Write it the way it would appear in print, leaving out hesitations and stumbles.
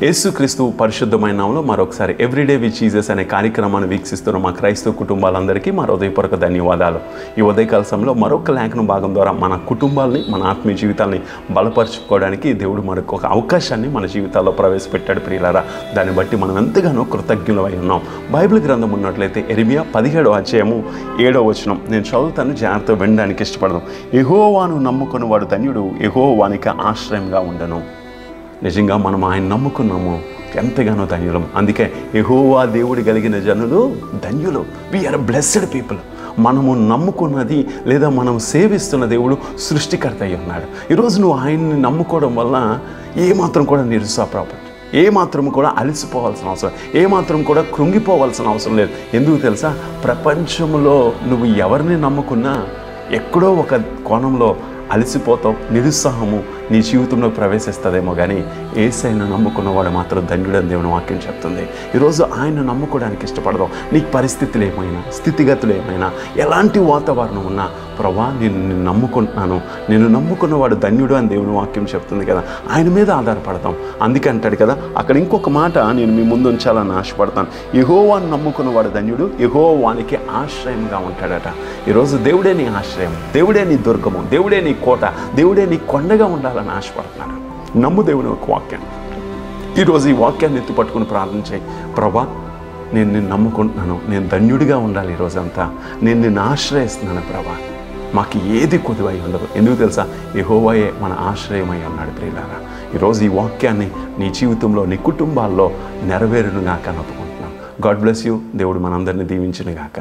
యేసుక్రీస్తు పరిశుద్ధమైన నామములో మరొకసారి ఎవ్రీడే విత్ జీసస్ అనే కార్యక్రమాన్ని వీక్షిస్తున్న మా క్రైస్తవ కుటుంబాలందరికీ మా హృదయపూర్వక ధన్యవాదాలు. ఈ ఉదయకాల సమయంలో మరొక లేఖన భాగం ద్వారా మన కుటుంబాలని, మన ఆత్మీయ జీవితాన్ని బలపరుచుకోవడానికి దేవుడు మరొక అవకాశాన్ని మన జీవితాల్లో ప్రవేశపెట్టాడు ప్రియులారా. దాన్ని బట్టి మనం ఎంతగానో కృతజ్ఞులమై ఉన్నాం. బైబిల్ గ్రంథం ఉన్నట్లయితే యెరెమీయా 17వ అధ్యాయము 7వ వచనం నేను చదువుతాను, జాగ్రత్తగా వినడానికి ఇష్టపడదాం. యెహోవాను నమ్ముకుని వాడు ధన్యుడు, యెహోవానికి ఆశ్రయంగా ఉండను. నిజంగా మనం ఆయన నమ్ముకున్నాము, ఎంతగానో ధన్యులం. అందుకే యెహోవా దేవుడు కలిగిన జనులు ధన్యులు. We are blessed people. మనము నమ్ముకున్నది లేదా మనం సేవిస్తున్న దేవుడు సృష్టికర్త అయి ఉన్నాడు. ఈరోజు నువ్వు ఆయన్ని నమ్ముకోవడం వల్ల ఏమాత్రం కూడా నిరుత్సాహపడదు, ఏమాత్రం కూడా అలసిపోవాల్సిన అవసరం, ఏమాత్రం కూడా కృంగిపోవాల్సిన అవసరం లేదు. ఎందుకు తెలుసా? ప్రపంచంలో నువ్వు ఎవరిని నమ్ముకున్నా ఎక్కడో ఒక కోణంలో అలసిపోతావు, నిరుత్సాహము నీ జీవితంలో ప్రవేశిస్తుందేమో. కానీ యేసయ్యను నమ్ముకున్నవాడు మాత్రం ధన్యుడని దేవుని వాక్యం చెప్తుంది. ఈరోజు ఆయన నమ్ముకోవడానికి ఇష్టపడదాం. నీ పరిస్థితులు ఏమైనా, స్థితిగతులు ఏమైనా, ఎలాంటి వాతావరణం ఉన్నా, ప్రభా నేను నమ్ముకుంటున్నాను, నేను నమ్ముకున్నవాడు ధన్యుడు అని దేవుని వాక్యం చెప్తుంది కదా. ఆయన మీద ఆధారపడతాం. అందుకే అంటాడు కదా, అక్కడ ఇంకొక మాట నేను మీ ముందు ఉంచాలని ఆశపడతాను. యెహోవాను నమ్ముకున్నవాడు ధన్యుడు, యెహోవానికి ఆశ్రయంగా ఉంటాడట. ఈరోజు దేవుడే నీ ఆశ్రయం, దేవుడే నీ దుర్గము, దేవుడే నీ కోట, దేవుడే నీ కొండగా ఉండాలని ఆశపడుతున్నాడు. నమ్ము దేవుని ఒక వాక్యం. ఈరోజు ఈ వాక్యాన్ని ఎత్తుపట్టుకుని ప్రార్థన చేయి. ప్రభా నేను నిన్ను నమ్ముకుంటున్నాను, నేను ధన్యుడిగా ఉండాలి, ఈరోజంతా నేను నిన్ను ఆశ్రయిస్తున్నాను ప్రభా. మాకు ఏది కొదువై ఉండదు. ఎందుకు తెలుసా? యెహోవాయే మన ఆశ్రయమై ఉన్నాడు ప్రియులారా. ఈరోజు ఈ వాక్యాన్ని నీ జీవితంలో, నీ కుటుంబాల్లో నెరవేరునుగాక నమ్ముకుంటున్నాను. God bless you. దేవుడు మనందరినీ దీవించునుగాక.